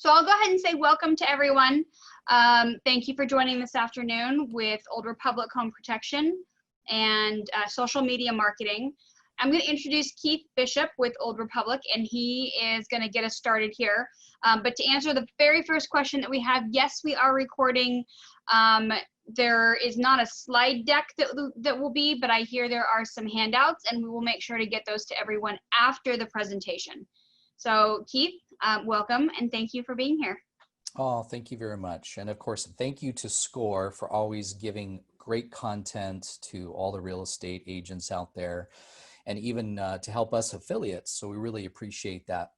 So I'll go ahead and say welcome to everyone. Thank you for joining this afternoon with Old Republic Home Protection and social media marketing. I'm going to introduce Keith Bishop with Old Republic, and he is going to get us started here. But to answer the very first question that we have, yes, we are recording. There is not a slide deck that will be, but I hear there are some handouts, and we will make sure to get those to everyone after the presentation. So Keith, welcome, and thank you for being here. Oh, thank you very much. And of course, thank you to SCORE for always giving great content to all the real estate agents out there, and even to help us affiliates. So we really appreciate that.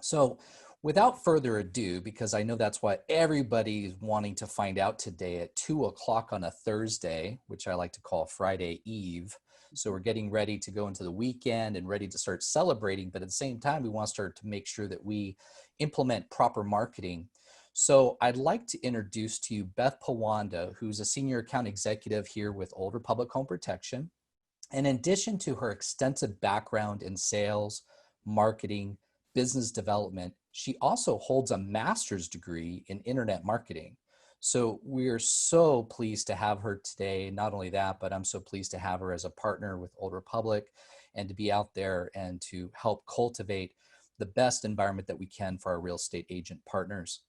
So without further ado, because I know that's what everybody's wanting to find out today at 2 o'clock on a Thursday, which I like to call Friday Eve. So we're getting ready to go into the weekend and ready to start celebrating. But at the same time, we want to start to make sure that we implement proper marketing. So I'd like to introduce to you Beth Pawanda, who's a senior account executive here with Old Republic Home Protection. And in addition to her extensive background in sales, marketing, business development, she also holds a master's degree in internet marketing. So we're so pleased to have her today. Not only that, but I'm so pleased to have her as a partner with Old Republic and to be out there and to help cultivate the best environment that we can for our real estate agent partners.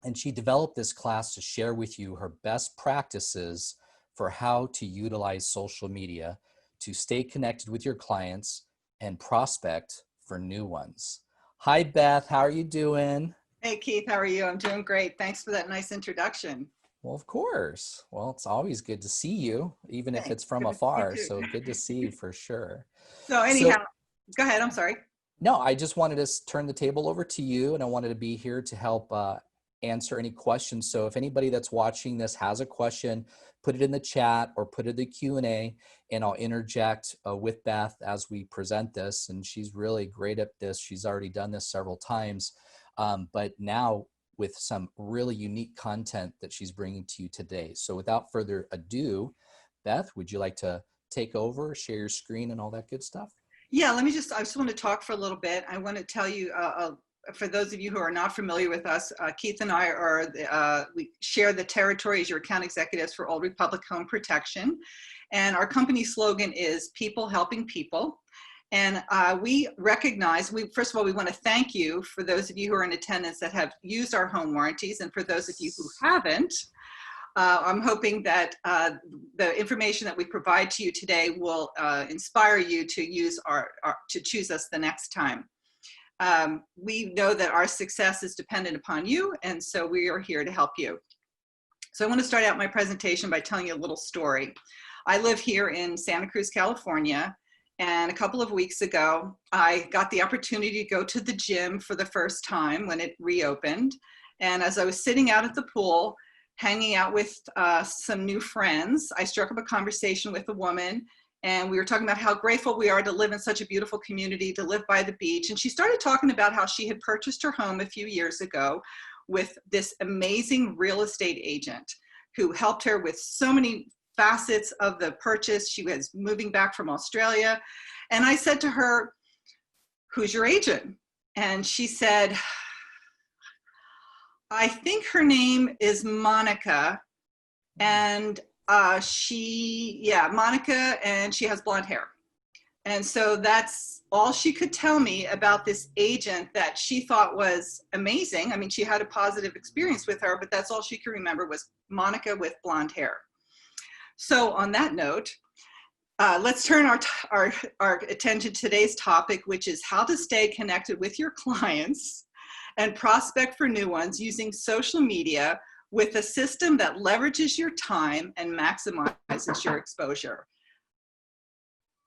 And she developed this class to share with you her best practices for how to utilize social media to stay connected with your clients and prospect for new ones. Hi, Beth. How are you doing? Hey, Keith. How are you? I'm doing great. Thanks for that nice introduction. Well, of course. Well, it's always good to see you, even Thanks. if it's from afar. So good to see you for sure. So anyhow, go ahead. I'm sorry. No, I just wanted to turn the table over to you, and I wanted to be here to help answer any questions. So if anybody that's watching this has a question, put it in the chat or put it in the Q&A, and I'll interject with Beth as we present this. And she's really great at this. She's already done this several times, but now with some really unique content that she's bringing to you today. So without further ado, Beth, would you like to take over, share your screen and all that good stuff? Yeah, I just want to talk for a little bit. I want to tell you, for those of you who are not familiar with us, Keith and I are, we share the territory as your account executives for Old Republic Home Protection. And our company slogan is people helping people. And we recognize, first of all, we want to thank you for those of you who are in attendance that have used our home warranties. And for those of you who haven't, I'm hoping that the information that we provide to you today will inspire you to use to choose us the next time. We know that our success is dependent upon you, and so we are here to help you. So I want to start out my presentation by telling you a little story. I live here in Santa Cruz, California, and a couple of weeks ago, I got the opportunity to go to the gym for the first time when it reopened. And as I was sitting out at the pool, hanging out with some new friends, I struck up a conversation with a woman, and we were talking about how grateful we are to live in such a beautiful community, to live by the beach. And she started talking about how she had purchased her home a few years ago with this amazing real estate agent who helped her with so many facets of the purchase. She was moving back from Australia. And I said to her, "Who's your agent?" And she said, "I think her name is Monica, and Monica, and she has blonde hair." And so that's all she could tell me about this agent that she thought was amazing. I mean, she had a positive experience with her, but that's all she could remember was Monica with blonde hair. So on that note, let's turn our attention to today's topic, which is how to stay connected with your clients and prospect for new ones using social media with a system that leverages your time and maximizes your exposure.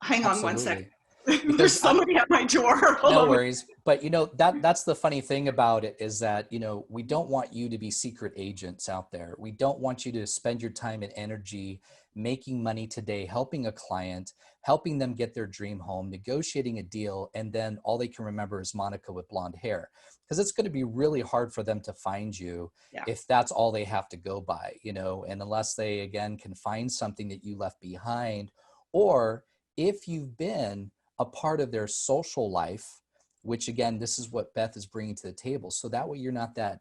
Hang on one second. There's somebody at my door. No worries. But you know, that's the funny thing about it is that, you know, we don't want you to be secret agents out there. We don't want you to spend your time and energy making money today, helping a client, helping them get their dream home, negotiating a deal, and then all they can remember is Monica with blonde hair. Because it's going to be really hard for them to find you if that's all they have to go by, you know, and unless they, again, can find something that you left behind, or if you've been a part of their social life which again, this is what Beth is bringing to the table. So that way you're not that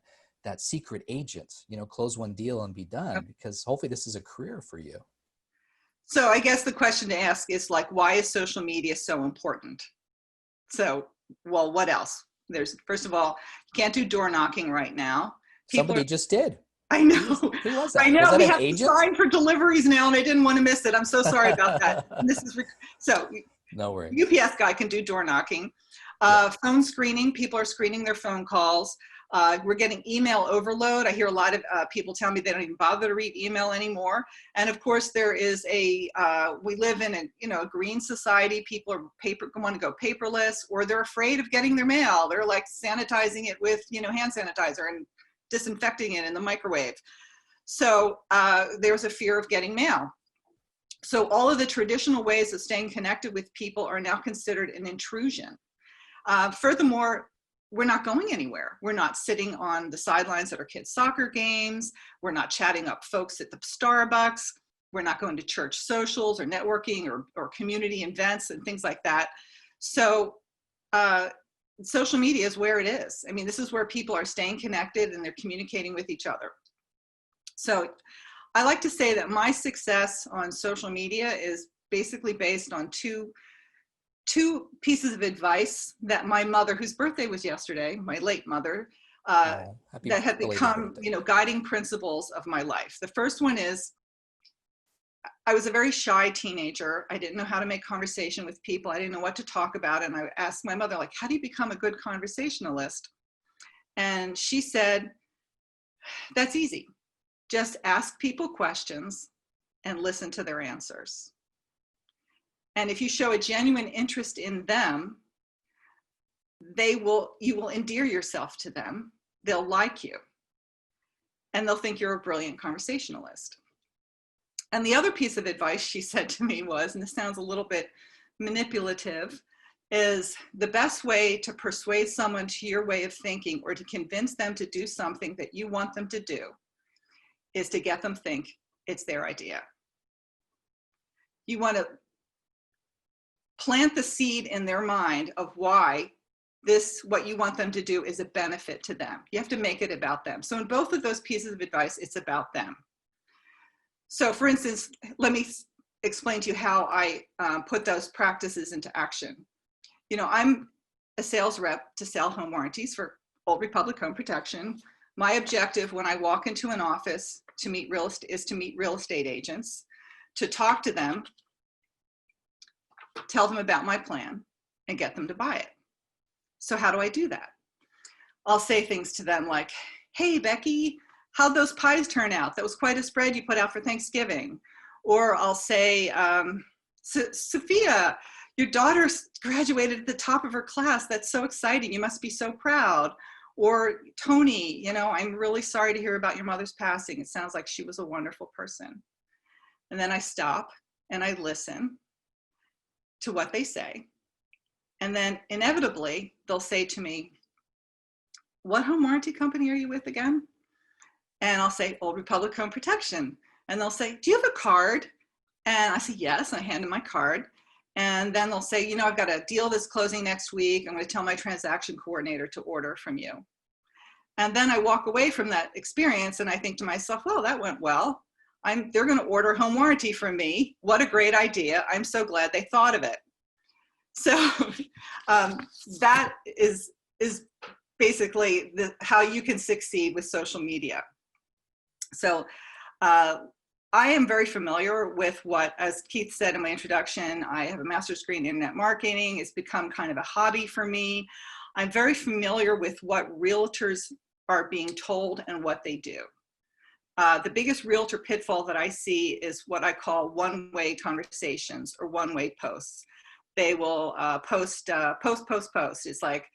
secret agent, close one deal and be done, because hopefully this is a career for you. So I guess the question to ask is like, why is social media so important? So, well, what else? First of all, you can't do door knocking right now. Somebody just did. I know. Who was that? I know. Was that We an have agent? to sign for deliveries now, and I didn't want to miss it. I'm so sorry about that. And this is so. No worries. UPS guy can do door knocking. Phone screening. People are screening their phone calls. We're getting email overload. I hear a lot of people tell me they don't even bother to read email anymore. And of course, there is we live in a green society. People want to go paperless, or they're afraid of getting their mail. They're like sanitizing it with hand sanitizer and disinfecting it in the microwave. So there's a fear of getting mail. So all of the traditional ways of staying connected with people are now considered an intrusion. Furthermore, we're not going anywhere. We're not sitting on the sidelines at our kids' soccer games. We're not chatting up folks at the Starbucks. We're not going to church socials or networking or community events and things like that. So social media is where it is. I mean, this is where people are staying connected and they're communicating with each other. So I like to say that my success on social media is basically based on two pieces of advice that my mother, whose birthday was yesterday, my late mother, that had become, guiding principles of my life. The first one is, I was a very shy teenager. I didn't know how to make conversation with people. I didn't know what to talk about. And I asked my mother, like, how do you become a good conversationalist? And she said, that's easy. Just ask people questions and listen to their answers. And if you show a genuine interest in them, you will endear yourself to them. They'll like you. And they'll think you're a brilliant conversationalist. And the other piece of advice she said to me was, and this sounds a little bit manipulative, is the best way to persuade someone to your way of thinking or to convince them to do something that you want them to do is to get them think it's their idea. You want to plant the seed in their mind of why what you want them to do is a benefit to them. You have to make it about them. So in both of those pieces of advice, it's about them. So for instance, let me explain to you how I put those practices into action. I'm a sales rep to sell home warranties for Old Republic Home Protection. My objective when I walk into an office is to meet real estate agents, to talk to them, tell them about my plan, and get them to buy it. So how do I do that? I'll say things to them like, hey, Becky, how'd those pies turn out? That was quite a spread you put out for Thanksgiving. Or I'll say, Sophia, your daughter graduated at the top of her class. That's so exciting. You must be so proud. Or Tony, I'm really sorry to hear about your mother's passing. It sounds like she was a wonderful person. And then I stop and I listen to what they say. And then inevitably, they'll say to me, what home warranty company are you with again? And I'll say, Old Republic Home Protection. And they'll say, do you have a card? And I say, yes, and I hand them my card. And then they'll say, I've got a deal that's closing next week. I'm going to tell my transaction coordinator to order from you. And then I walk away from that experience and I think to myself, well, that went well. They're going to order home warranty from me. What a great idea. I'm so glad they thought of it. So that is basically how you can succeed with social media. So I am very familiar with what, as Keith said in my introduction, I have a master's degree in internet marketing. It's become kind of a hobby for me. I'm very familiar with what realtors are being told and what they do. The biggest realtor pitfall that I see is what I call one-way conversations or one-way posts. They will post. It's like,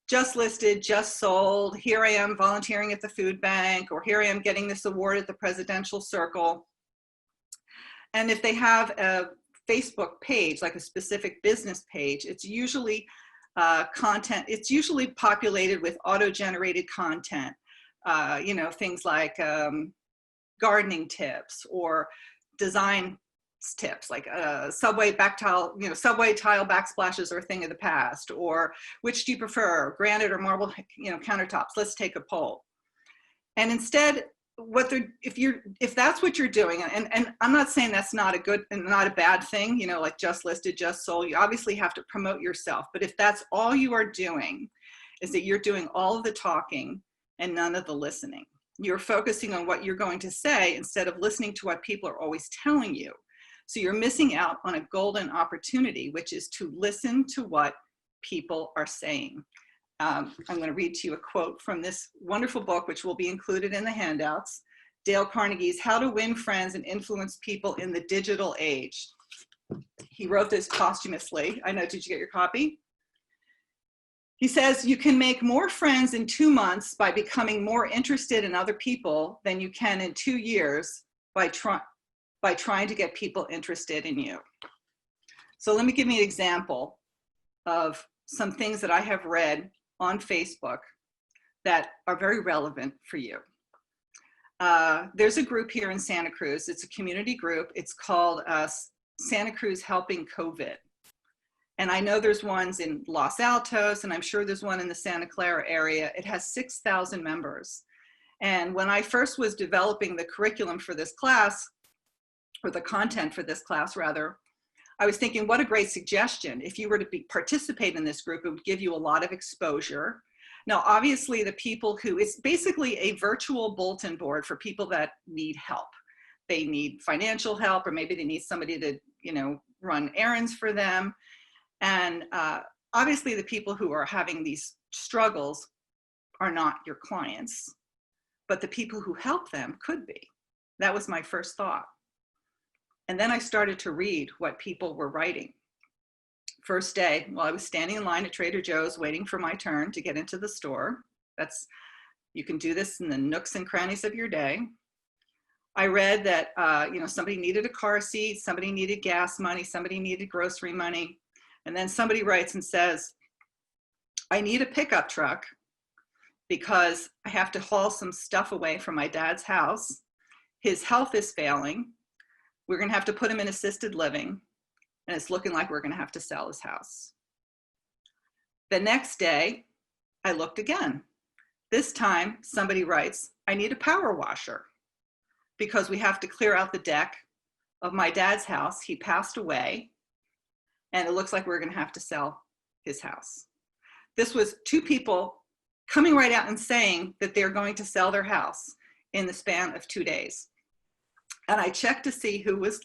just listed, just sold, here I am volunteering at the food bank, or here I am getting this award at the presidential circle. And if they have a Facebook page, like a specific business page, it's usually content, it's usually populated with auto-generated content, things like gardening tips or design tips, like subway tile backsplashes are a thing of the past, or which do you prefer, granite or marble, countertops? Let's take a poll. And instead, if that's what you're doing, and I'm not saying that's not a good and not a bad thing, like just listed, just sold, you obviously have to promote yourself. But if that's all you are doing, is that you're doing all of the talking and none of the listening. You're focusing on what you're going to say instead of listening to what people are always telling you. So you're missing out on a golden opportunity, which is to listen to what people are saying. I'm going to read to you a quote from this wonderful book, which will be included in the handouts, Dale Carnegie's How to Win Friends and Influence People in the Digital Age. He wrote this posthumously. I know, did you get your copy? He says, you can make more friends in 2 months by becoming more interested in other people than you can in 2 years by trying to get people interested in you. So let me give you an example of some things that I have read on Facebook that are very relevant for you. There's a group here in Santa Cruz. It's a community group. It's called Santa Cruz Helping COVID. And I know there's ones in Los Altos, and I'm sure there's one in the Santa Clara area. It has 6,000 members. And when I first was developing the curriculum for this class, or the content for this class rather, I was thinking, what a great suggestion. If you were to participate in this group, it would give you a lot of exposure. Now, obviously it's basically a virtual bulletin board for people that need help. They need financial help, or maybe they need somebody to, run errands for them. And obviously the people who are having these struggles are not your clients, but the people who help them could be. That was my first thought. And then I started to read what people were writing. First day, while I was standing in line at Trader Joe's waiting for my turn to get into the store. You can do this in the nooks and crannies of your day. I read that somebody needed a car seat, somebody needed gas money, somebody needed grocery money. And then somebody writes and says, I need a pickup truck because I have to haul some stuff away from my dad's house. His health is failing. We're going to have to put him in assisted living. And it's looking like we're going to have to sell his house. The next day, I looked again. This time, somebody writes, I need a power washer because we have to clear out the deck of my dad's house. He passed away. And it looks like we're going to have to sell his house. This was 2 people coming right out and saying that they're going to sell their house in the span of 2 days. And I checked to see who was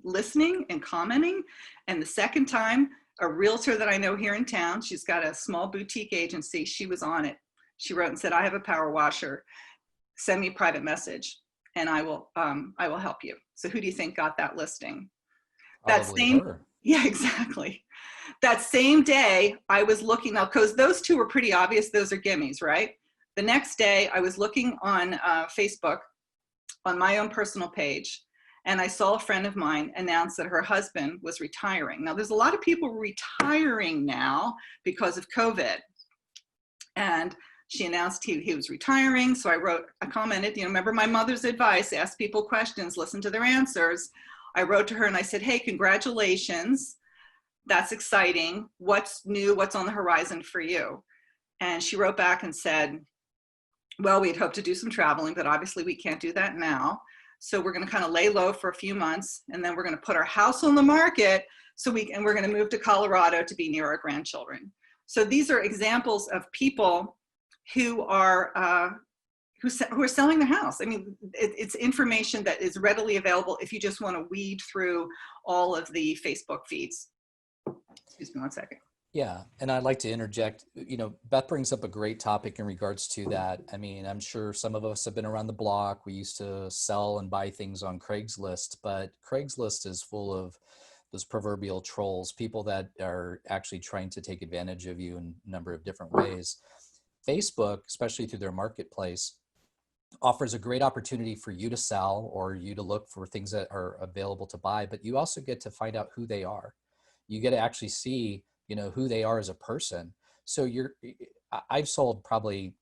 listening and commenting. And the second time, a realtor that I know here in town, she's got a small boutique agency, she was on it. She wrote and said, I have a power washer. Send me a private message and I will help you. So who do you think got that listing? Probably her. Yeah, exactly. That same day, I was looking up, because those 2 were pretty obvious. Those are gimmies, right? The next day, I was looking on Facebook on my own personal page, and I saw a friend of mine announce that her husband was retiring. Now, there's a lot of people retiring now because of COVID. And she announced he was retiring. So I commented, remember my mother's advice, ask people questions, listen to their answers. I wrote to her and I said, hey, congratulations. That's exciting. What's new? What's on the horizon for you? And she wrote back and said, well, we'd hoped to do some traveling, but obviously we can't do that now. So we're going to kind of lay low for a few months, and then we're going to put our house on the market and we're going to move to Colorado to be near our grandchildren. So these are examples of people who are selling their house. I mean, it's information that is readily available if you just want to weed through all of the Facebook feeds. Excuse me one second. Yeah, and I'd like to interject, Beth brings up a great topic in regards to that. I mean, I'm sure some of us have been around the block. We used to sell and buy things on Craigslist, but Craigslist is full of those proverbial trolls, people that are actually trying to take advantage of you in a number of different ways. Facebook, especially through their marketplace, offers a great opportunity for you to sell or you to look for things that are available to buy, but you also get to find out who they are. You get to actually see, who they are as a person. So I've sold probably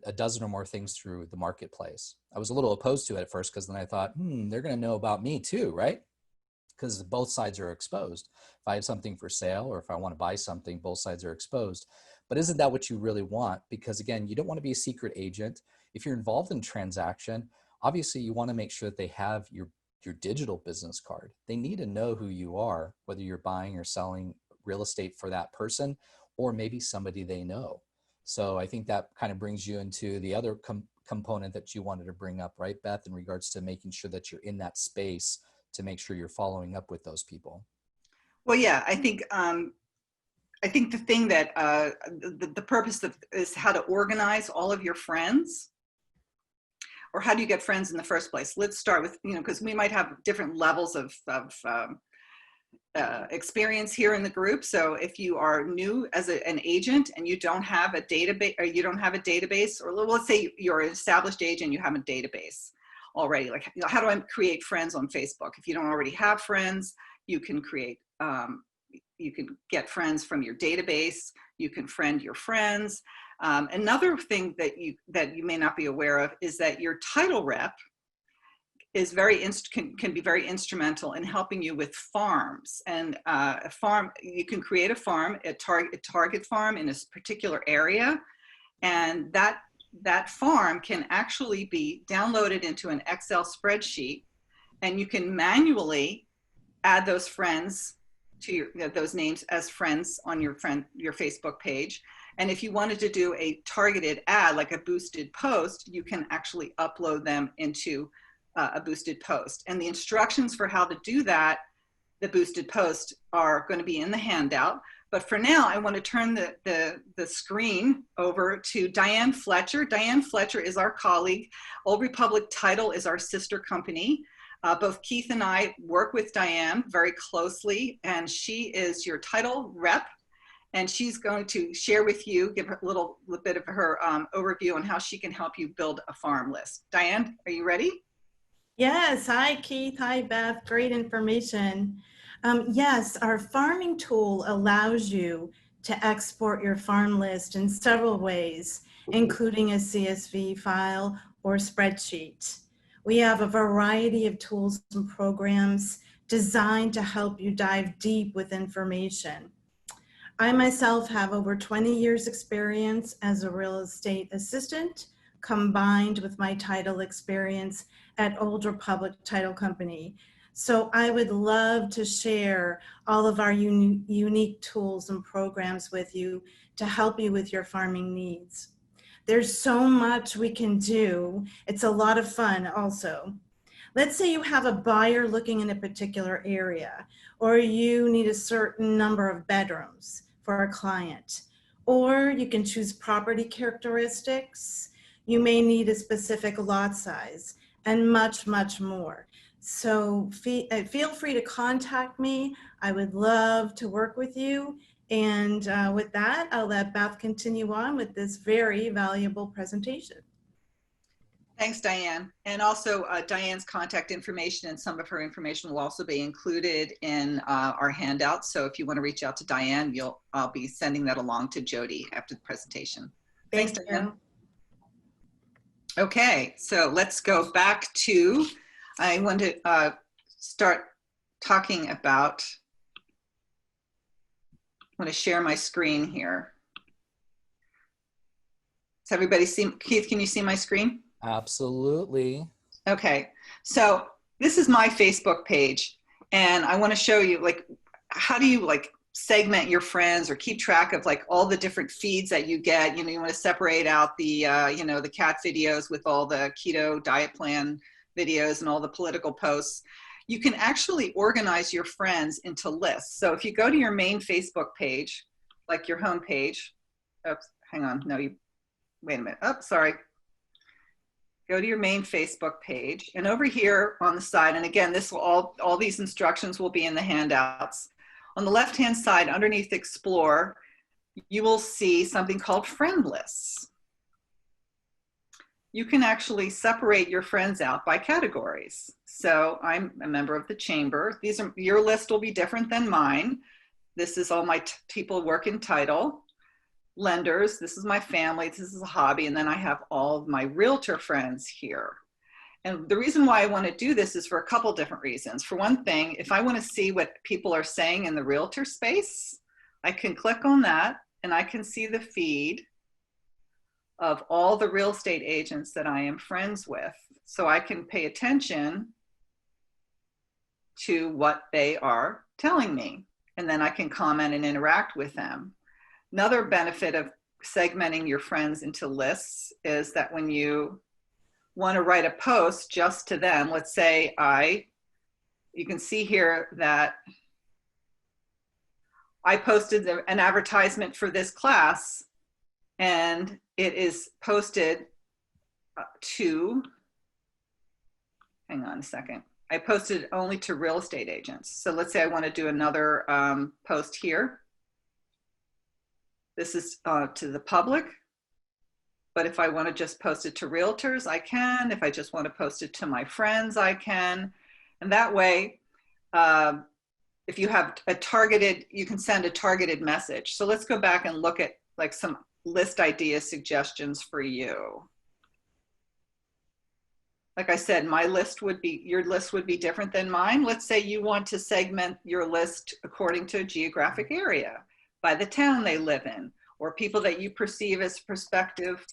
a dozen or more things through the marketplace. I was a little opposed to it at first because then I thought, they're going to know about me too, right? because both sides are exposed. If I have something for sale or if I want to buy something, both sides are exposed. But isn't that what you really want? Because again, you don't want to be a secret agent. If you're involved in a transaction, obviously you want to make sure that they have your digital business card. They need to know who you are, whether you're buying or selling real estate for that person, or maybe somebody they know. So I think that kind of brings you into the other component that you wanted to bring up, right, Beth, in regards to making sure that you're in that space to make sure you're following up with those people. Well, yeah, I think the thing that the purpose of is how to organize all of your friends, or how do you get friends in the first place? Let's start with, because we might have different levels of experience here in the group. So if you are new as an agent and you don't have a database, or let's say you're an established agent, you have a database already. Like, how do I create friends on Facebook? If you don't already have friends, you can create, you can get friends from your database. You can friend your friends. Another thing that you may not be aware of is that your title rep is can be very instrumental in helping you with farms. And a farm, you can create a farm, a target farm in a particular area, and that farm can actually be downloaded into an Excel spreadsheet, and you can manually add those friends to those names as friends on your Facebook page. And if you wanted to do a targeted ad, like a boosted post, you can actually upload them into a boosted post. And the instructions for how to do that, the boosted post, are going to be in the handout. But for now, I want to turn the screen over to Diane Fletcher. Diane Fletcher is our colleague. Old Republic Title is our sister company. Both Keith and I work with Diane very closely, and she is your title rep. And she's going to share with you, give her a little bit of her overview on how she can help you build a farm list. Diane, are you ready? Yes. Hi, Keith. Hi, Beth. Great information. Yes, our farming tool allows you to export your farm list in several ways, including a CSV file or spreadsheet. We have a variety of tools and programs designed to help you dive deep with information. I myself have over 20 years experience as a real estate assistant, combined with my title experience at Old Republic Title Company. So I would love to share all of our unique tools and programs with you to help you with your farming needs. There's so much we can do. It's a lot of fun also. Let's say you have a buyer looking in a particular area, or you need a certain number of bedrooms for a client, or you can choose property characteristics. You may need a specific lot size and much, much more. So feel free to contact me. I would love to work with you. And with that, I'll let Beth continue on with this very valuable presentation. Thanks, Diane. And also Diane's contact information and some of her information will also be included in our handouts. So if you want to reach out to Diane, I'll be sending that along to Jody after the presentation. Thanks, Diane. Okay, so let's go back to, I want to start talking about, I want to share my screen here. Does everybody see, Keith, can you see my screen? Absolutely. Okay, so this is my Facebook page, and I want to show you, like, how do you like segment your friends or keep track of like all the different feeds that you get. You know, you want to separate out the the cat videos with all the keto diet plan videos and all the political posts. You can actually organize your friends into lists. So if you go to your main Facebook page, like your home page, oops, hang on, no, wait a minute, oh, sorry. Go to your main Facebook page, and over here on the side, and again, this will all these instructions will be in the handouts. On the left-hand side, underneath Explore, you will see something called friend lists. You can actually separate your friends out by categories. So I'm a member of the chamber. Your list will be different than mine. This is all my people work in title. Lenders, this is my family, this is a hobby, and then I have all of my realtor friends here. And the reason why I want to do this is for a couple different reasons. For one thing, if I want to see what people are saying in the realtor space, I can click on that and I can see the feed of all the real estate agents that I am friends with. So I can pay attention to what they are telling me, and then I can comment and interact with them. Another benefit of segmenting your friends into lists is that when you want to write a post just to them, let's say you can see here that I posted an advertisement for this class, and it is posted to, hang on a second, I posted only to real estate agents. So let's say I want to do another post here. This is to the public, but if I want to just post it to realtors, I can. If I just want to post it to my friends, I can. And that way, if you have a targeted, you can send a targeted message. So let's go back and look at like some list idea suggestions for you. Like I said, your list would be different than mine. Let's say you want to segment your list according to a geographic area, by the town they live in, or people that you perceive as prospective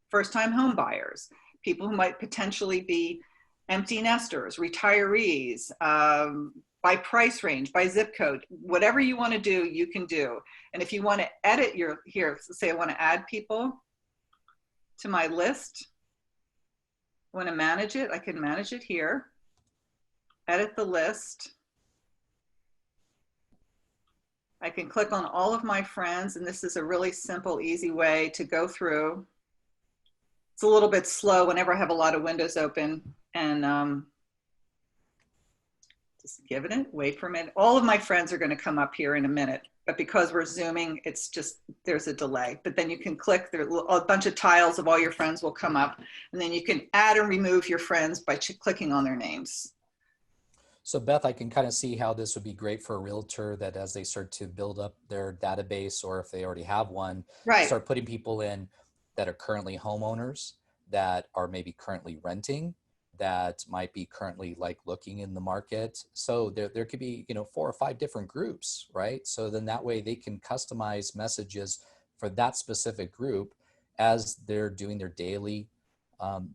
first-time home buyers, people who might potentially be empty nesters, retirees, by price range, by zip code, whatever you want to do, you can do. And if you want to edit here, say I want to add people to my list, I want to manage it, I can manage it here, edit the list. I can click on all of my friends, and this is a really simple, easy way to go through. It's a little bit slow whenever I have a lot of windows open, and just give it, wait for a minute. All of my friends are going to come up here in a minute, but because we're zooming, it's just, there's a delay. But then you can click, there a bunch of tiles of all your friends will come up, and then you can add and remove your friends by clicking on their names. So Beth, I can kind of see how this would be great for a realtor that as they start to build up their database, or if they already have one, Right. start putting people in that are currently homeowners, that are maybe currently renting, that might be currently like looking in the market. So there could be, 4 or 5 different groups, right? So then that way they can customize messages for that specific group as they're doing their daily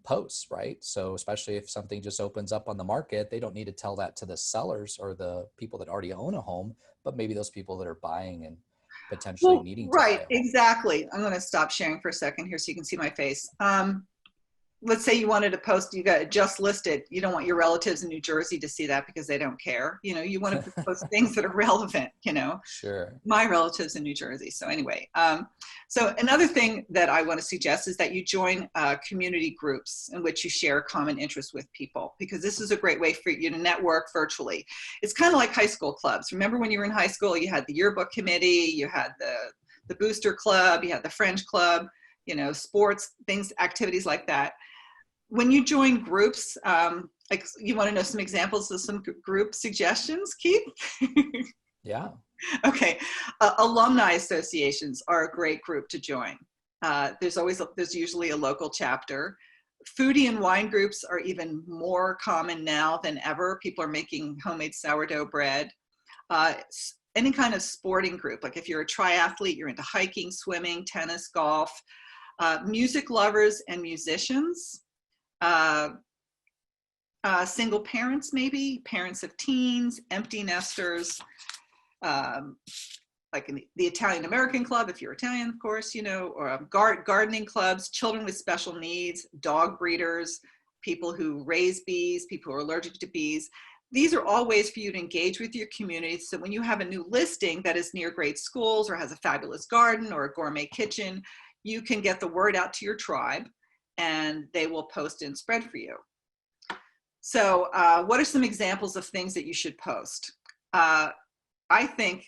posts, right? So especially if something just opens up on the market, they don't need to tell that to the sellers or the people that already own a home, but maybe those people that are buying and potentially needing to buy a home. Exactly. I'm going to stop sharing for a second here so you can see my face. Let's say you wanted to post, you got it just listed. You don't want your relatives in New Jersey to see that because they don't care. You want to post things that are relevant, Sure. My relatives in New Jersey. So anyway, so another thing that I want to suggest is that you join community groups in which you share common interests with people, because this is a great way for you to network virtually. It's kind of like high school clubs. Remember when you were in high school, you had the yearbook committee, you had the booster club, you had the French club, sports, things, activities like that. When you join groups, like you want to know some examples of some group suggestions, Keith? Yeah. Okay. Alumni associations are a great group to join. There's usually a local chapter. Foodie and wine groups are even more common now than ever. People are making homemade sourdough bread. Any kind of sporting group, like if you're a triathlete, you're into hiking, swimming, tennis, golf, music lovers and musicians. Single parents, maybe parents of teens, empty nesters, like in the Italian American Club, if you're Italian, of course, or gardening clubs, children with special needs, dog breeders, people who raise bees, people who are allergic to bees. These are all ways for you to engage with your community. So when you have a new listing that is near great schools or has a fabulous garden or a gourmet kitchen, you can get the word out to your tribe, and they will post and spread for you. So what are some examples of things that you should post? I think,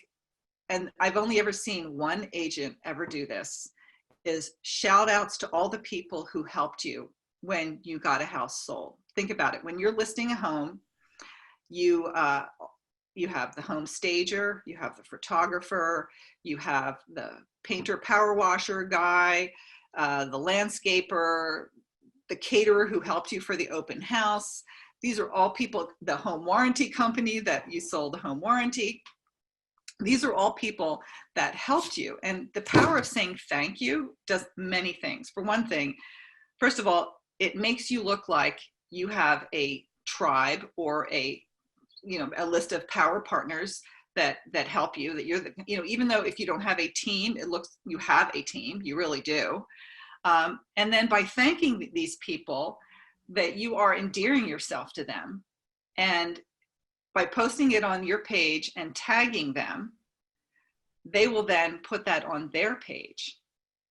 and I've only ever seen one agent ever do this, is shout outs to all the people who helped you when you got a house sold. Think about it. When you're listing a home, you have the home stager, you have the photographer, you have the painter, power washer guy, the landscaper, the caterer who helped you for the open house. These are all people, the home warranty company that you sold the home warranty. These are all people that helped you. And the power of saying thank you does many things. For one thing, first of all, it makes you look like you have a tribe or a list of power partners that help you, that you're the, even though if you don't have a team, it looks, you have a team, you really do. And then by thanking these people, that you are endearing yourself to them. And by posting it on your page and tagging them, they will then put that on their page,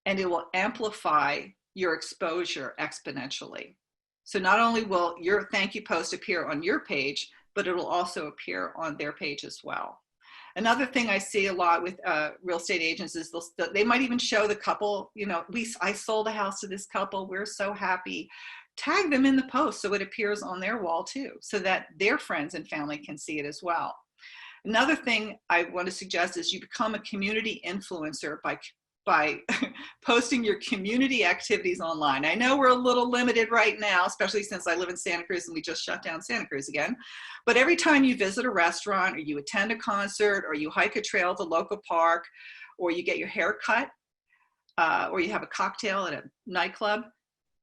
and it will amplify your exposure exponentially. So not only will your thank you post appear on your page, but it will also appear on their page as well. Another thing I see a lot with real estate agents is they might even show the couple, I sold a house to this couple, we're so happy. Tag them in the post so it appears on their wall too, so that their friends and family can see it as well. Another thing I want to suggest is you become a community influencer by posting your community activities online. I know we're a little limited right now, especially since I live in Santa Cruz and we just shut down Santa Cruz again. But every time you visit a restaurant, or you attend a concert, or you hike a trail at the local park, or you get your hair cut, or you have a cocktail at a nightclub,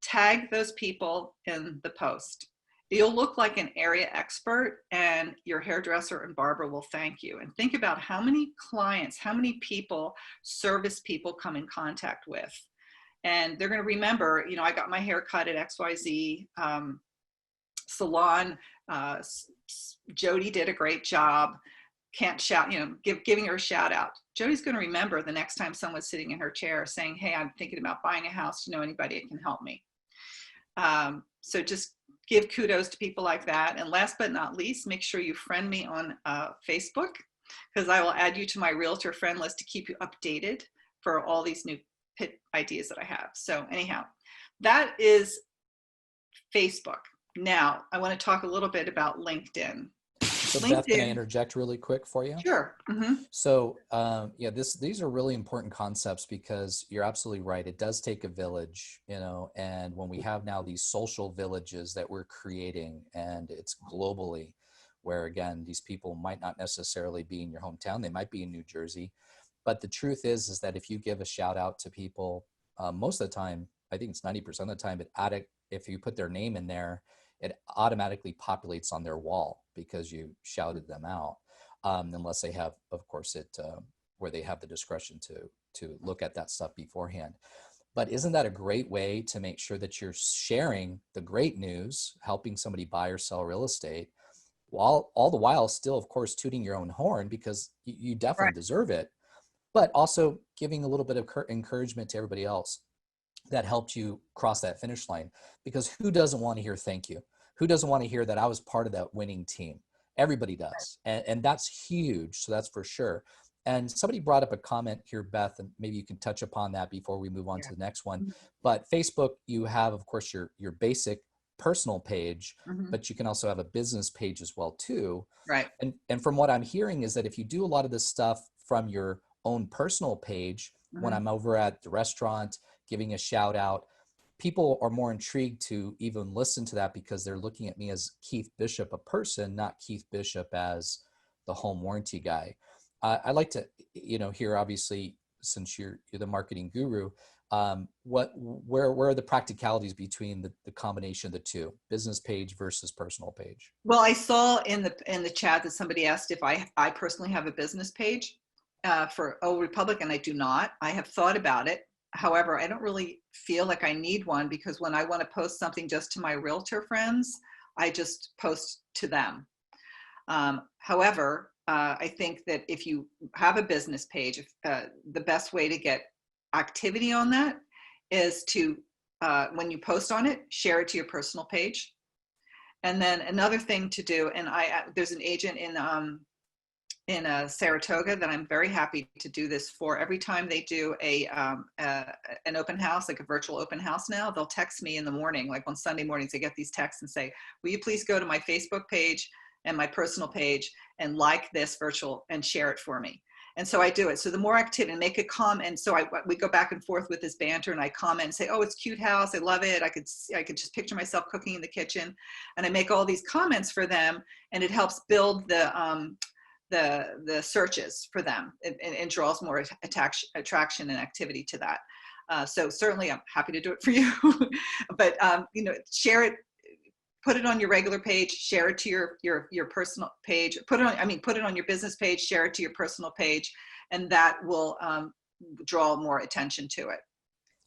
tag those people in the post. You'll look like an area expert, and your hairdresser and barber will thank you. And think about how many clients, how many people, service people come in contact with. And they're going to remember, I got my hair cut at XYZ salon. Jody did a great job. Can't shout, giving her a shout out. Jody's going to remember the next time someone's sitting in her chair saying, hey, I'm thinking about buying a house. Do you know anybody that can help me? So just give kudos to people like that. And last but not least, make sure you friend me on Facebook, because I will add you to my realtor friend list to keep you updated for all these new pit ideas that I have. So anyhow, that is Facebook. Now I want to talk a little bit about LinkedIn. So Beth, can I interject really quick for you? Sure. Mm-hmm. So these are really important concepts, because you're absolutely right. It does take a village, and when we have now these social villages that we're creating, and it's globally, where again, these people might not necessarily be in your hometown. They might be in New Jersey. But the truth is that if you give a shout out to people, most of the time, I think it's 90% of the time, if you put their name in there, it automatically populates on their wall because you shouted them out, unless they have, of course, where they have the discretion to look at that stuff beforehand. But isn't that a great way to make sure that you're sharing the great news, helping somebody buy or sell real estate, while all the while still, of course, tooting your own horn, because you definitely deserve it, but also giving a little bit of encouragement to everybody else that helped you cross that finish line? Because who doesn't want to hear thank you? Who doesn't want to hear that I was part of that winning team? Everybody does. And that's huge. So that's for sure. And somebody brought up a comment here, Beth, and maybe you can touch upon that before we move on to the next one. But Facebook, you have, of course, your basic personal page, but you can also have a business page as well too. Right. And from what I'm hearing is that if you do a lot of this stuff from your own personal page, when I'm over at the restaurant giving a shout out, people are more intrigued to even listen to that, because they're looking at me as Keith Bishop, a person, not Keith Bishop as the home warranty guy. I'd like to, hear, obviously, since you're the marketing guru, where are the practicalities between the combination of the two, business page versus personal page? Well, I saw in the chat that somebody asked if I personally have a business page for Old Republic, and I do not. I have thought about it. However, I don't really feel like I need one, because when I want to post something just to my realtor friends, I just post to them. However, I think that if you have a business page, the best way to get activity on that is to, when you post on it, share it to your personal page. And then another thing to do, and there's an agent in Saratoga that I'm very happy to do this for. Every time they do an open house, like a virtual open house now, they'll text me in the morning, like on Sunday mornings, they get these texts and say, will you please go to my Facebook page and my personal page and like this virtual and share it for me? And so I do it. So the more activity, make a comment. So we go back and forth with this banter, and I comment and say, oh, it's a cute house. I love it. I could just picture myself cooking in the kitchen, and I make all these comments for them, and it helps build the searches for them, and draws more attraction and activity to that. So certainly I'm happy to do it for you, but you know, share it. Put it on your regular page, share it to your personal page, put it on your business page, share it to your personal page, and that will draw more attention to it.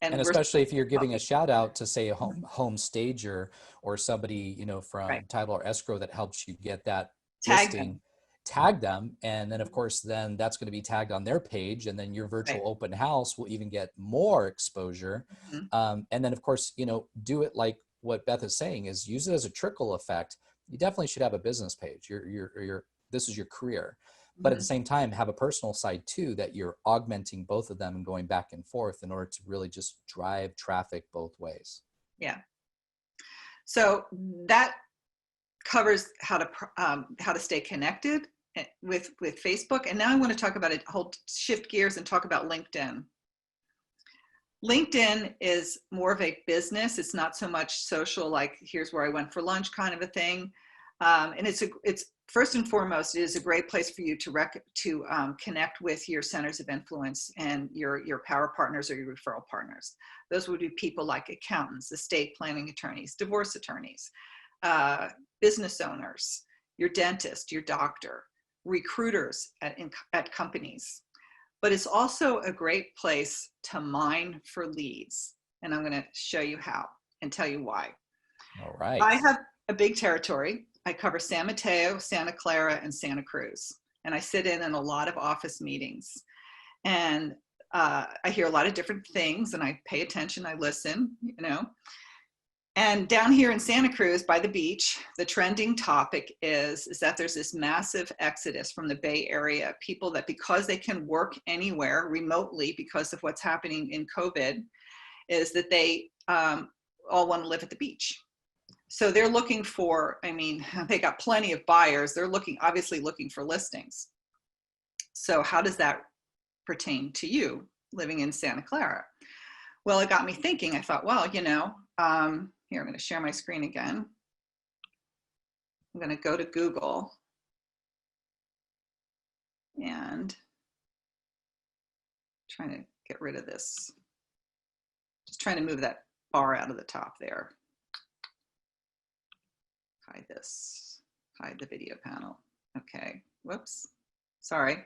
And especially if you're giving a shout out to, say, a home stager or somebody, you know, from right. title or escrow that helps you get that Tag listing, them. Tag them. And then of course, then that's going to be tagged on their page, and then your virtual Right. open house will even get more exposure. Mm-hmm. And then of course, you know, do it like what Beth is saying, is use it as a trickle effect. You definitely should have a business page. This is your career. But at the same time, have a personal side too, that you're augmenting both of them and going back and forth in order to really just drive traffic both ways. Yeah. So that covers how to stay connected with Facebook. And now I want to talk about it, shift gears and talk about LinkedIn. LinkedIn is more of a business. It's not so much social, like here's where I went for lunch kind of a thing. And it's first and foremost, it is a great place for you to connect with your centers of influence and your power partners or your referral partners. Those would be people like accountants, estate planning attorneys, divorce attorneys, business owners, your dentist, your doctor, recruiters at companies. But it's also a great place to mine for leads. And I'm going to show you how and tell you why. All right. I have a big territory. I cover San Mateo, Santa Clara, and Santa Cruz. And I sit in a lot of office meetings. And I hear a lot of different things, and I pay attention, I listen, you know. And down here in Santa Cruz by the beach, the trending topic is that there's this massive exodus from the Bay Area, people that because they can work anywhere remotely because of what's happening in COVID, is that they all want to live at the beach. So they're looking for, I mean, they got plenty of buyers. They're obviously looking for listings. So how does that pertain to you living in Santa Clara? Well, it got me thinking. I thought, well, you know, here, I'm going to share my screen again. I'm going to go to Google and trying to get rid of this. Just trying to move that bar out of the top there. Hide this, hide the video panel. Okay, whoops, sorry.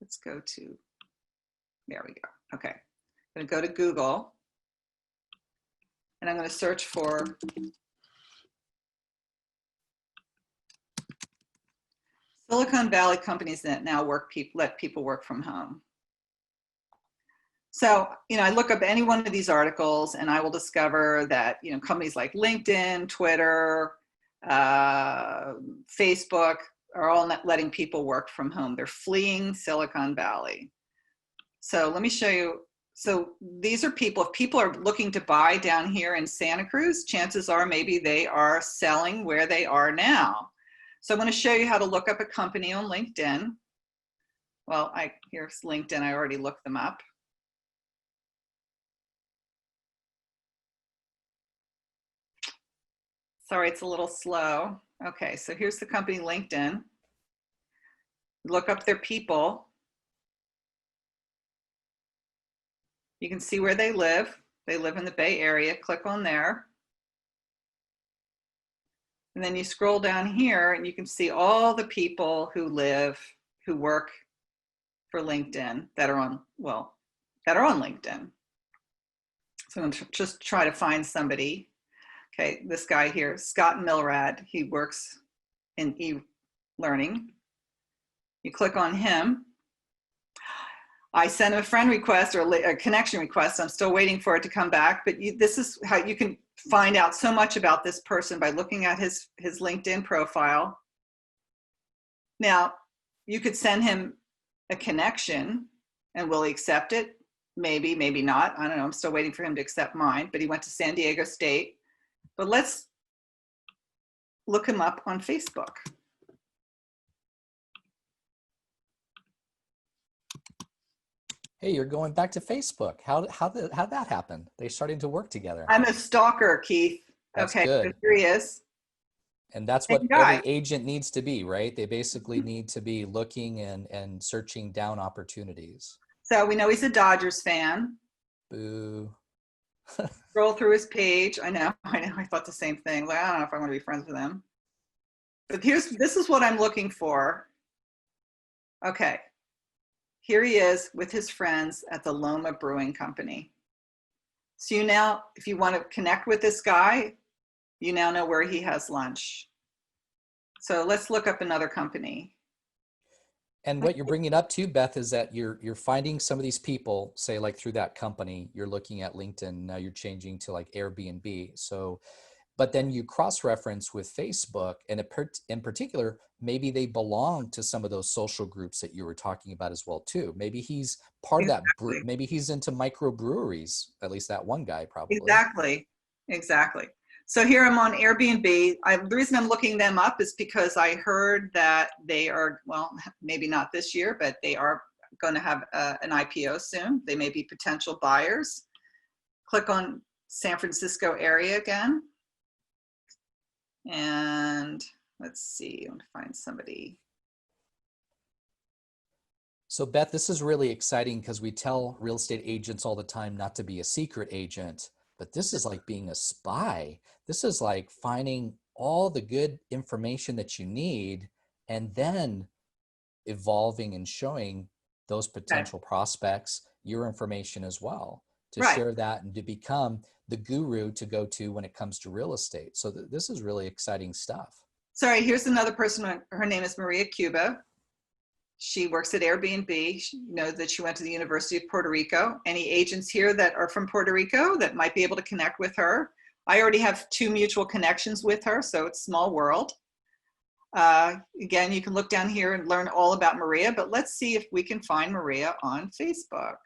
Let's go to, there we go. Okay, I'm gonna go to Google and I'm gonna search for Silicon Valley companies that now let people work from home. So, you know, I look up any one of these articles and I will discover that, you know, companies like LinkedIn, Twitter, Facebook are all not letting people work from home. They're fleeing Silicon Valley. So let me show you. So these are people, if people are looking to buy down here in Santa Cruz, chances are maybe they are selling where they are now. So I'm going to show you how to look up a company on LinkedIn. Well, here's LinkedIn. I already looked them up. Sorry, it's a little slow. Okay, so here's the company LinkedIn. Look up their people. You can see where they live. They live in the Bay Area. Click on there. And then you scroll down here and you can see all the people who work for LinkedIn that are on LinkedIn. So I'm going to just try to find somebody. Okay, this guy here, Scott Milrad, he works in e-learning. You click on him. I sent him a friend request or a connection request. I'm still waiting for it to come back, but this is how you can find out so much about this person by looking at his LinkedIn profile. Now, you could send him a connection and will he accept it? Maybe, maybe not. I don't know. I'm still waiting for him to accept mine, but he went to San Diego State. But let's look him up on Facebook. Hey, you're going back to Facebook. How'd that happen? They're starting to work together. I'm a stalker, Keith. That's Okay, so good. here he is. And that's Same what every guy. agent needs to be, right? They basically need to be looking and searching down opportunities. So we know he's a Dodgers fan. Boo. Scroll through his page. I know. I thought the same thing. Like, I don't know if I want to be friends with him. But this is what I'm looking for. Okay. Here he is with his friends at the Loma Brewing Company. So you now, if you want to connect with this guy, you now know where he has lunch. So let's look up another company. And what you're bringing up too, Beth, is that you're finding some of these people, say like through that company, you're looking at LinkedIn, now you're changing to like Airbnb. So, but then you cross-reference with Facebook, and in particular, maybe they belong to some of those social groups that you were talking about as well too. Maybe he's part of that, Exactly. maybe he's into microbreweries, at least that one guy probably. Exactly. So here I'm on Airbnb. The reason I'm looking them up is because I heard that they are, well, maybe not this year, but they are going to have an IPO soon. They may be potential buyers. Click on San Francisco area again. And let's see, I want to find somebody. So Beth, this is really exciting because we tell real estate agents all the time not to be a secret agent, but this is like being a spy. This is like finding all the good information that you need and then evolving and showing those potential prospects your information as well, to Right. share that and to become the guru to go to when it comes to real estate. So this is really exciting stuff. Sorry, here's another person. Her name is Maria Cuba. She works at Airbnb. She knows that she went to the University of Puerto Rico. Any agents here that are from Puerto Rico that might be able to connect with her? I already have 2 mutual connections with her, so it's small world. Again, you can look down here and learn all about Maria, but let's see if we can find Maria on Facebook.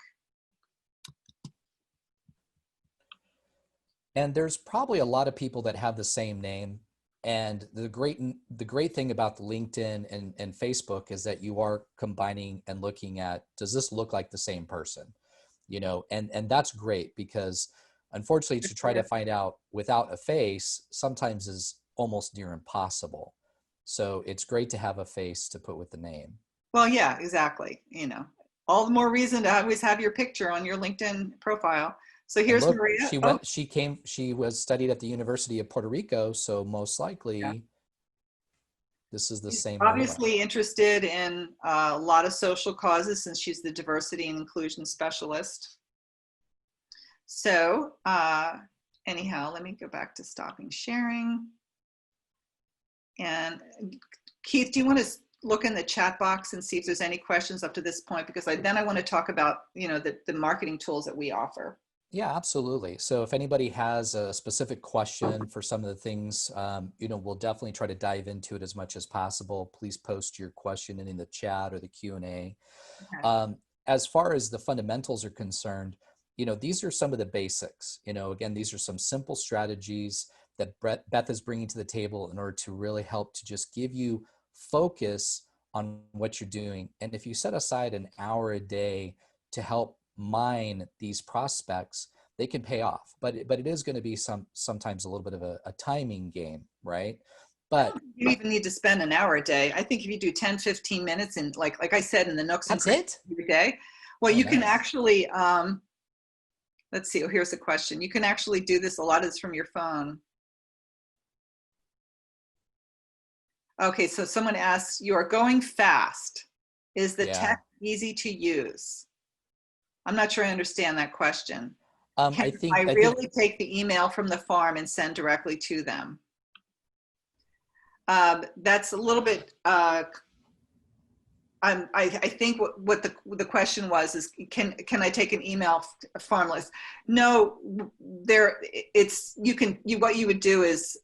And there's probably a lot of people that have the same name. And the great thing about the LinkedIn and Facebook is that you are combining and looking at, does this look like the same person? You know, and that's great, because unfortunately to try to find out without a face sometimes is almost near impossible. So it's great to have a face to put with the name. Well, yeah, exactly. You know, all the more reason to always have your picture on your LinkedIn profile. So here's Look, Maria. she was studied at the University of Puerto Rico, so most likely Yeah. this is the She's same Maria. obviously interested in a lot of social causes since she's the diversity and inclusion specialist. So anyhow, let me go back to stopping sharing. And Keith, do you want to look in the chat box and see if there's any questions up to this point? Because then I want to talk about, you know, the marketing tools that we offer. Yeah, absolutely. So if anybody has a specific question for some of the things, you know, we'll definitely try to dive into it as much as possible. Please post your question in the chat or the Q&A. Okay. As far as the fundamentals are concerned, you know, these are some of the basics. You know, again, these are some simple strategies that Beth is bringing to the table in order to really help to just give you focus on what you're doing. And if you set aside an hour a day to help mine these prospects, they can pay off. But it is going to be sometimes a little bit of a timing game, right? But you even need to spend an hour a day. I think if you do 10, 15 minutes and like I said, in the nooks and crannies every day, well, you can actually, let's see, here's a question. You can actually do this, a lot of this from your phone. Okay, so someone asks, you are going fast. Is the tech easy to use? I'm not sure I understand that question. Can I really take the email from the farm and send directly to them? That's a little bit, I think what the question was is, can I take an email farm list? No, what you would do is,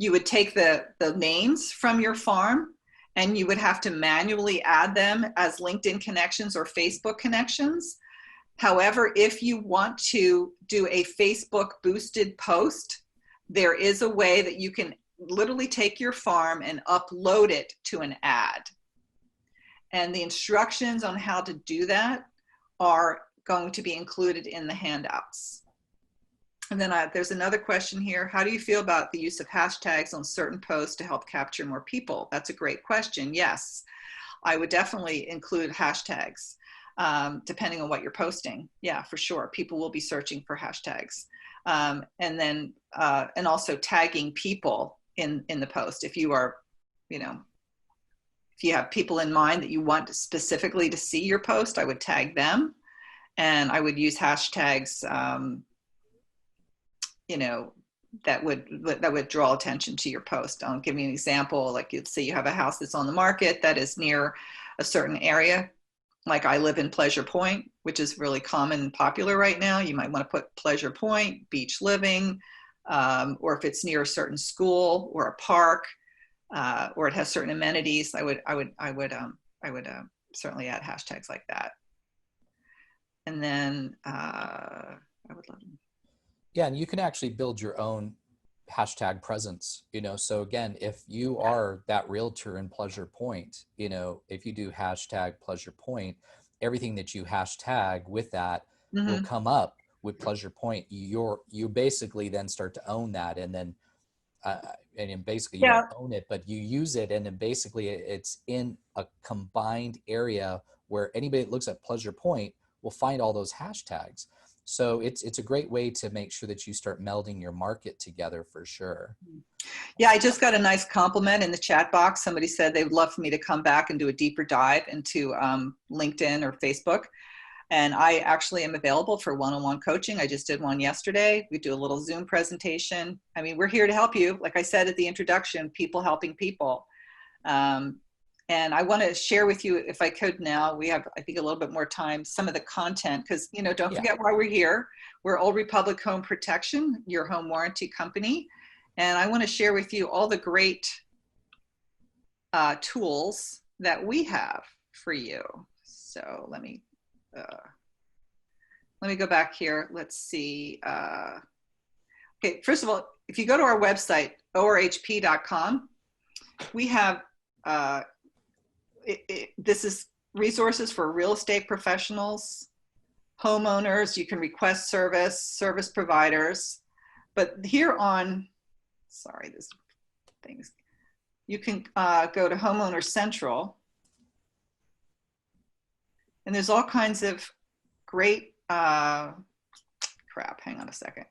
you would take the names from your farm and you would have to manually add them as LinkedIn connections or Facebook connections. However, if you want to do a Facebook boosted post, there is a way that you can literally take your farm and upload it to an ad. And the instructions on how to do that are going to be included in the handouts. And then there's another question here. How do you feel about the use of hashtags on certain posts to help capture more people? That's a great question. Yes, I would definitely include hashtags depending on what you're posting. Yeah, for sure. People will be searching for hashtags. And also tagging people in the post. If you are, you know, if you have people in mind that you want specifically to see your post, I would tag them. And I would use hashtags, you know, that would draw attention to your post. I'll give you an example. Like, you'd say you have a house that's on the market that is near a certain area. Like, I live in Pleasure Point, which is really common and popular right now. You might want to put Pleasure Point, beach living, or if it's near a certain school or a park, or it has certain amenities, I would certainly add hashtags like that. And then I would love to. Yeah, and you can actually build your own hashtag presence, you know. So again, if you are that realtor in Pleasure Point, you know, if you do hashtag Pleasure Point, everything that you hashtag with that will come up with Pleasure Point. You basically then start to own that, and then and basically you don't own it, but you use it, and then basically it's in a combined area where anybody that looks at Pleasure Point will find all those hashtags. So it's a great way to make sure that you start melding your market together, for sure. Yeah, I just got a nice compliment in the chat box. Somebody said they would love for me to come back and do a deeper dive into LinkedIn or Facebook. And I actually am available for one-on-one coaching. I just did one yesterday. We do a little Zoom presentation. I mean, we're here to help you. Like I said at the introduction, people helping people. And I want to share with you, if I could now, we have, I think, a little bit more time, some of the content, because, you know, don't forget why we're here. We're Old Republic Home Protection, your home warranty company. And I want to share with you all the great tools that we have for you. So let me go back here. Let's see. Okay, first of all, if you go to our website, orhp.com, we have, this is resources for real estate professionals, homeowners. You can request service providers. But here on, sorry, this thing's, you can go to Homeowner Central. And there's all kinds of great, crap, hang on a second.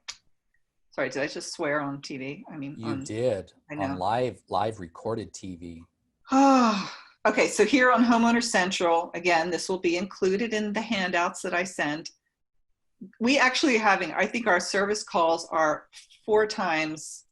Sorry, did I just swear on TV? I mean, you did on live recorded TV. Oh, okay. So here on Homeowner Central, again, this will be included in the handouts that I send. We actually having, I think our service calls are 4 times,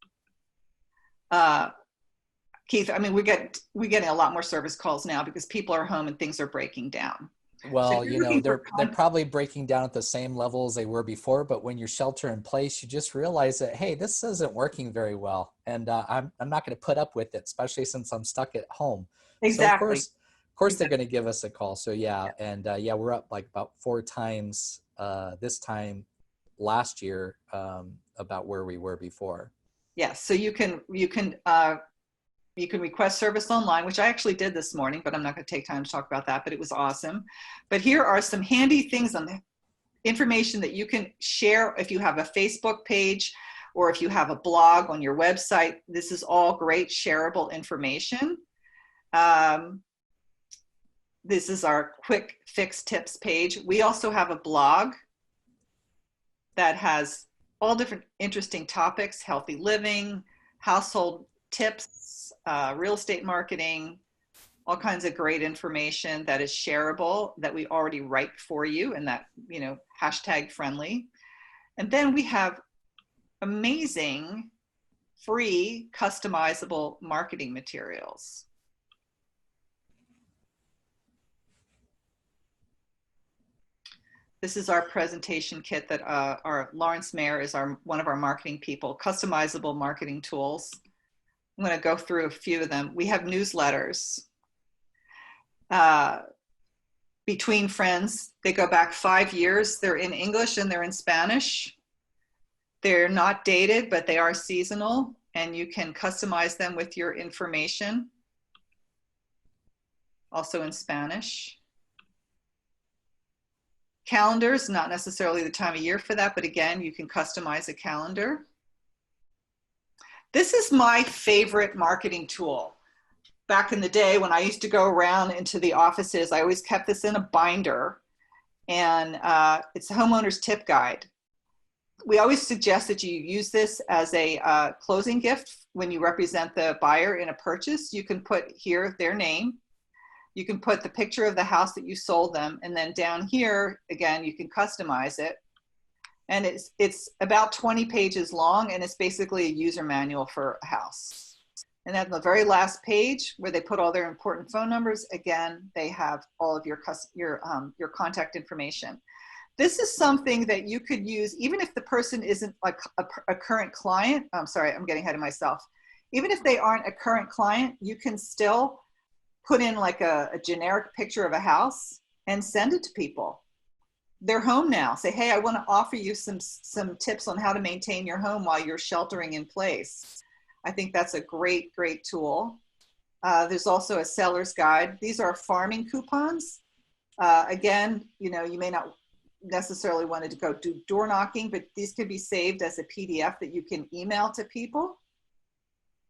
Keith, I mean, we're getting a lot more service calls now because people are home and things are breaking down. Well, So you know, they're probably breaking down at the same level as they were before, but when you're shelter in place, you just realize that, hey, this isn't working very well. And I'm not going to put up with it, especially since I'm stuck at home. Exactly. So of course they're going to give us a call. So yeah. And yeah, we're up like about 4 times this time last year about where we were before. Yes. So you can request service online, which I actually did this morning, but I'm not going to take time to talk about that, but it was awesome. But here are some handy things on the information that you can share if you have a Facebook page or if you have a blog on your website. This is all great shareable information. This is our quick fix tips page. We also have a blog that has all different interesting topics: healthy living, household tips, real estate marketing, all kinds of great information that is shareable, that we already write for you, and that, you know, hashtag friendly. And then we have amazing free customizable marketing materials. This is our presentation kit that our Lawrence Mayer is one of our marketing people, customizable marketing tools. I'm going to go through a few of them. We have newsletters. Between Friends, they go back 5 years. They're in English and they're in Spanish. They're not dated, but they are seasonal, and you can customize them with your information. Also in Spanish. Calendars, not necessarily the time of year for that, but again, you can customize a calendar. This is my favorite marketing tool. Back in the day when I used to go around into the offices, I always kept this in a binder, and it's a homeowner's tip guide. We always suggest that you use this as a closing gift when you represent the buyer in a purchase. You can put here their name. You can put the picture of the house that you sold them. And then down here, again, you can customize it. And it's about 20 pages long, and it's basically a user manual for a house. And at the very last page where they put all their important phone numbers, again, they have all of your contact information. This is something that you could use even if the person isn't like a current client. I'm sorry, I'm getting ahead of myself. Even if they aren't a current client, you can still put in like a generic picture of a house and send it to people. They're home now. Say, hey, I want to offer you some tips on how to maintain your home while you're sheltering in place. I think that's a great tool. There's also a seller's guide. These are farming coupons. Again, you know, you may not necessarily want to go do door knocking, but these can be saved as a PDF that you can email to people.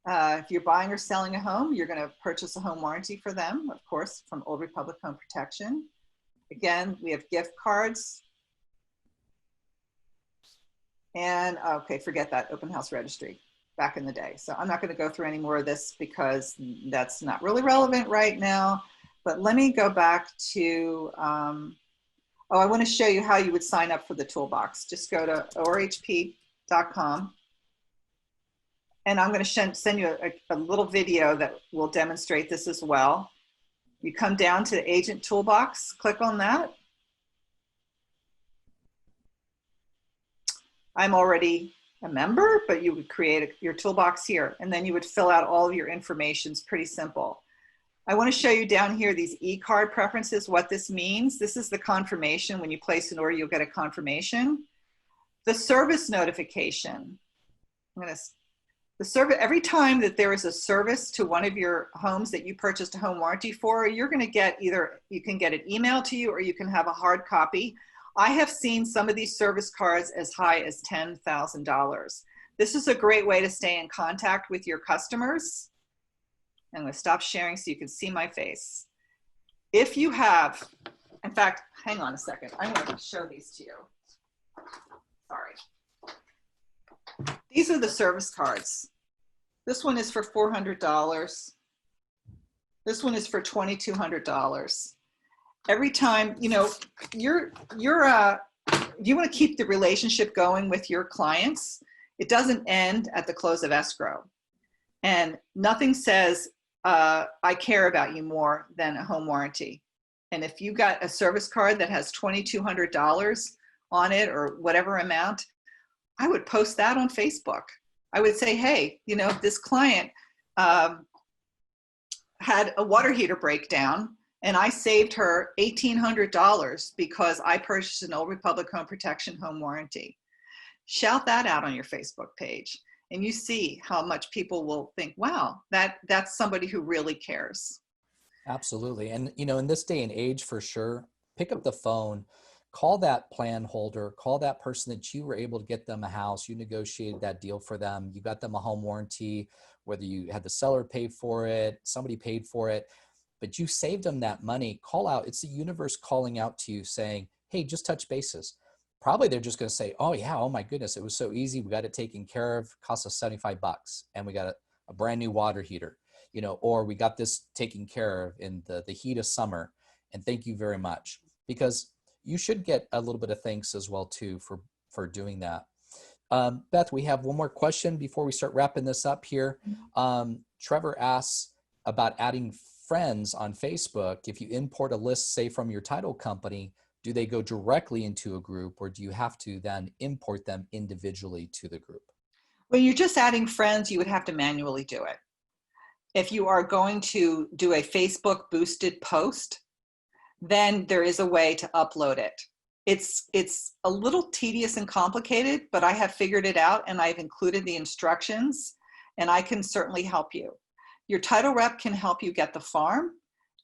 If you're buying or selling a home, you're going to purchase a home warranty for them, of course, from Old Republic Home Protection. Again, we have gift cards. And okay, forget that, open house registry back in the day. So I'm not going to go through any more of this because that's not really relevant right now. But let me go back to, oh, I want to show you how you would sign up for the toolbox. Just go to orhp.com. And I'm going to send you a little video that will demonstrate this as well. You come down to the agent toolbox, click on that. I'm already a member, but you would create your toolbox here, and then you would fill out all of your information. It's pretty simple. I want to show you down here these e-card preferences, what this means. This is the confirmation. When you place an order, you'll get a confirmation. The service notification. Every time that there is a service to one of your homes that you purchased a home warranty for, you're going to get either, you can get it emailed to you or you can have a hard copy. I have seen some of these service cards as high as $10,000. This is a great way to stay in contact with your customers. I'm going to stop sharing so you can see my face. If you have, in fact, hang on a second. I'm going to show these to you. Sorry. These are the service cards. This one is for $400. This one is for $2,200. Every time, you know, if you want to keep the relationship going with your clients, it doesn't end at the close of escrow. And nothing says, I care about you more than a home warranty. And if you got a service card that has $2,200 on it or whatever amount, I would post that on Facebook. I would say, hey, you know, this client had a water heater breakdown and I saved her $1,800 because I purchased an Old Republic Home Protection home warranty. Shout that out on your Facebook page and you see how much people will think, wow, that's somebody who really cares. Absolutely. And, you know, in this day and age, for sure, pick up the phone, call that plan holder, call that person that you were able to get them a house, you negotiated that deal for them, you got them a home warranty, whether you had the seller pay for it, somebody paid for it, but you saved them that money. Call out. It's the universe calling out to you saying, hey, just touch bases. Probably they're just going to say, oh yeah, oh my goodness, it was so easy. We got it taken care of, cost us $75 and we got a brand new water heater, you know, or we got this taken care of in the heat of summer. And thank you very much. Because you should get a little bit of thanks as well too for doing that. Beth, we have one more question before we start wrapping this up here. Trevor asks about adding friends on Facebook. If you import a list, say from your title company, do they go directly into a group or do you have to then import them individually to the group? When you're just adding friends, you would have to manually do it. If you are going to do a Facebook boosted post, then there is a way to upload it. It's a little tedious and complicated, but I have figured it out and I've included the instructions and I can certainly help you. Your title rep can help you get the farm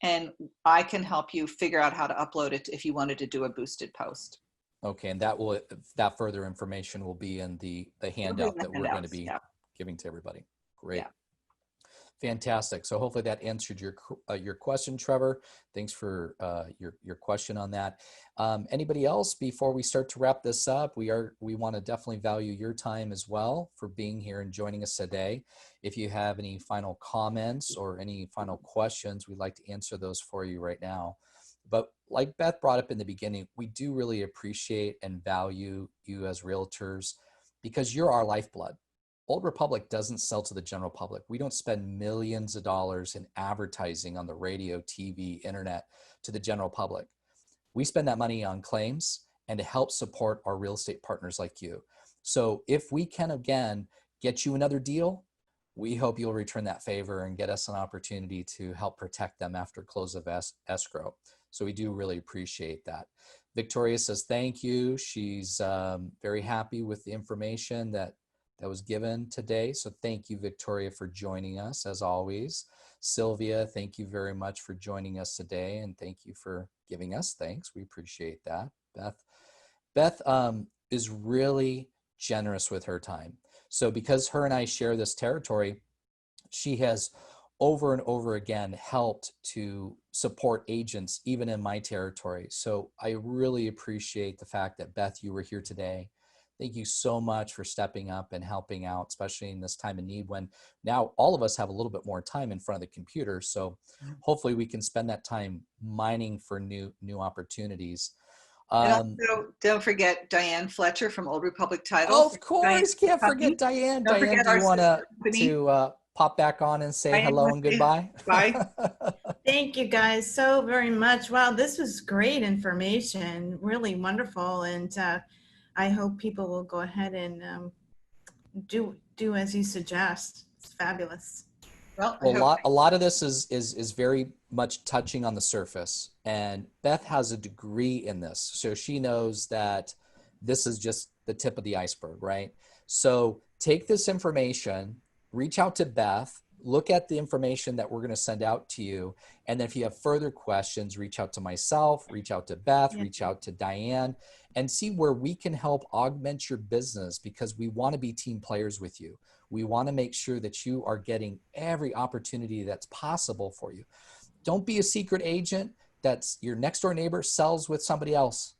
and I can help you figure out how to upload it if you wanted to do a boosted post. Okay, and that further information will be in the handout that we're going to be giving to everybody. Great. Yeah. Fantastic. So hopefully that answered your question, Trevor. Thanks for your question on that. Anybody else before we start to wrap this up? We want to definitely value your time as well for being here and joining us today. If you have any final comments or any final questions, we'd like to answer those for you right now. But like Beth brought up in the beginning, we do really appreciate and value you as realtors because you're our lifeblood. Old Republic doesn't sell to the general public. We don't spend millions of dollars in advertising on the radio, TV, internet to the general public. We spend that money on claims and to help support our real estate partners like you. So if we can, again, get you another deal, we hope you'll return that favor and get us an opportunity to help protect them after close of escrow. So we do really appreciate that. Victoria says thank you. She's very happy with the information that was given today. So thank you, Victoria, for joining us as always. Sylvia, thank you very much for joining us today. And thank you for giving us thanks. We appreciate that. Beth is really generous with her time. So because her and I share this territory, she has over and over again helped to support agents, even in my territory. So I really appreciate the fact that Beth, you were here today. Thank you so much for stepping up and helping out, especially in this time of need when now all of us have a little bit more time in front of the computer. So hopefully we can spend that time mining for new opportunities. And also, don't forget Diane Fletcher from Old Republic Title. Oh, of course, can't forget Diane. Don't Diane, do you want to pop back on and say Diane, hello and goodbye? Bye. Thank you guys so very much. Wow, this was great information, really wonderful. And I hope people will go ahead and do as you suggest. It's fabulous. Well, a lot of this is very much touching on the surface, and Beth has a degree in this, so she knows that this is just the tip of the iceberg, right? So take this information, reach out to Beth, look at the information that we're going to send out to you, and then if you have further questions, reach out to myself, reach out to Beth, reach out to Diane, and see where we can help augment your business, because we want to be team players with you. We want to make sure that you are getting every opportunity that's possible for you. Don't be a secret agent that's your next door neighbor sells with somebody else.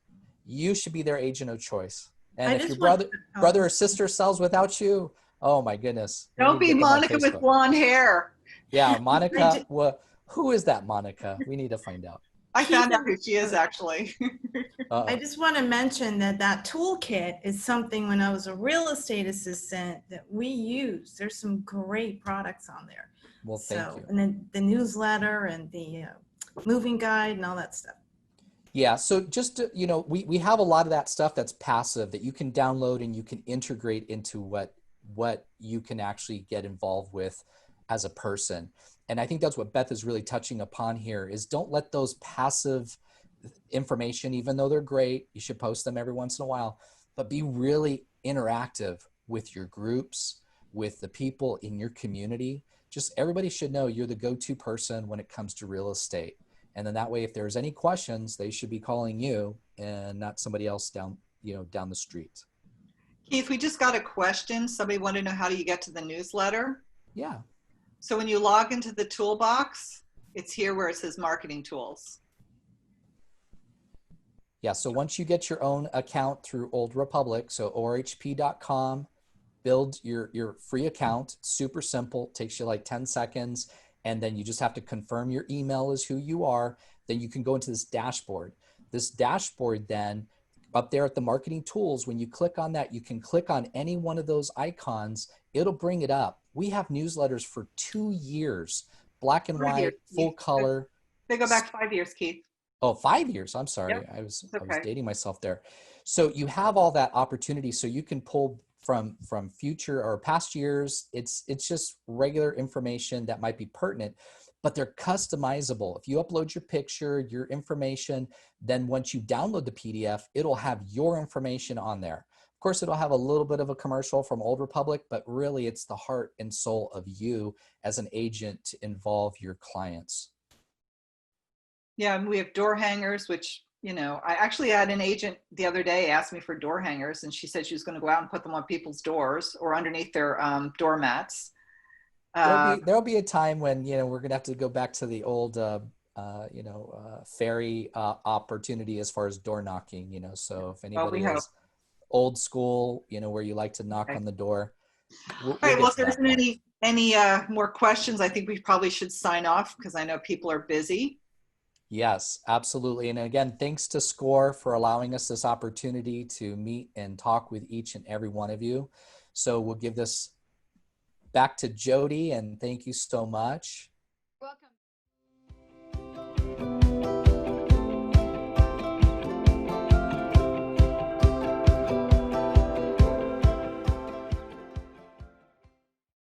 You should be their agent of choice. And if your brother or sister sells without you, oh my goodness. Don't be Monica with blonde hair. Yeah, Monica. Who is that Monica? We need to find out. I found out who she is, actually. I just want to mention that toolkit is something when I was a real estate assistant that we use. There's some great products on there. Well, thank you. And then the newsletter and the moving guide and all that stuff. Yeah, so just to, we have a lot of that stuff that's passive that you can download and you can integrate into what you can actually get involved with as a person. And I think that's what Beth is really touching upon here is don't let those passive information, even though they're great, you should post them every once in a while, but be really interactive with your groups, with the people in your community. Just everybody should know you're the go-to person when it comes to real estate. And then that way, if there's any questions, they should be calling you and not somebody else down the street. Keith, we just got a question. Somebody wanted to know, how do you get to the newsletter? Yeah. So when you log into the toolbox, it's here where it says marketing tools. Yeah, so once you get your own account through Old Republic, so orhp.com, build your free account. Super simple, takes you like 10 seconds. And then you just have to confirm your email is who you are. Then you can go into this dashboard. This dashboard then, up there at the marketing tools, when you click on that, you can click on any one of those icons. It'll bring it up. We have newsletters for 2 years, black and white, full color. They go back 5 years, Keith. Oh, 5 years. I'm sorry. Yep. I was dating myself there. So you have all that opportunity. So you can pull from future or past years. It's just regular information that might be pertinent, but they're customizable. If you upload your picture, your information, then once you download the PDF, it'll have your information on there. Of course, it'll have a little bit of a commercial from Old Republic, but really it's the heart and soul of you as an agent to involve your clients. Yeah, and we have door hangers, which, you know, I actually had an agent the other day ask me for door hangers, and she said she was going to go out and put them on people's doors or underneath their doormats. There'll be a time when, you know, we're gonna have to go back to the old fairy opportunity as far as door knocking, you know. So if Well, we anybody hope. is old school, you know, where you like to knock Okay. on the door, All we'll right. get Well, if to there that isn't point. any more questions, I think we probably should sign off because I know people are busy. Yes, absolutely. And again, thanks to SCORE for allowing us this opportunity to meet and talk with each and every one of you. So we'll give this back to Jody, and thank you so much.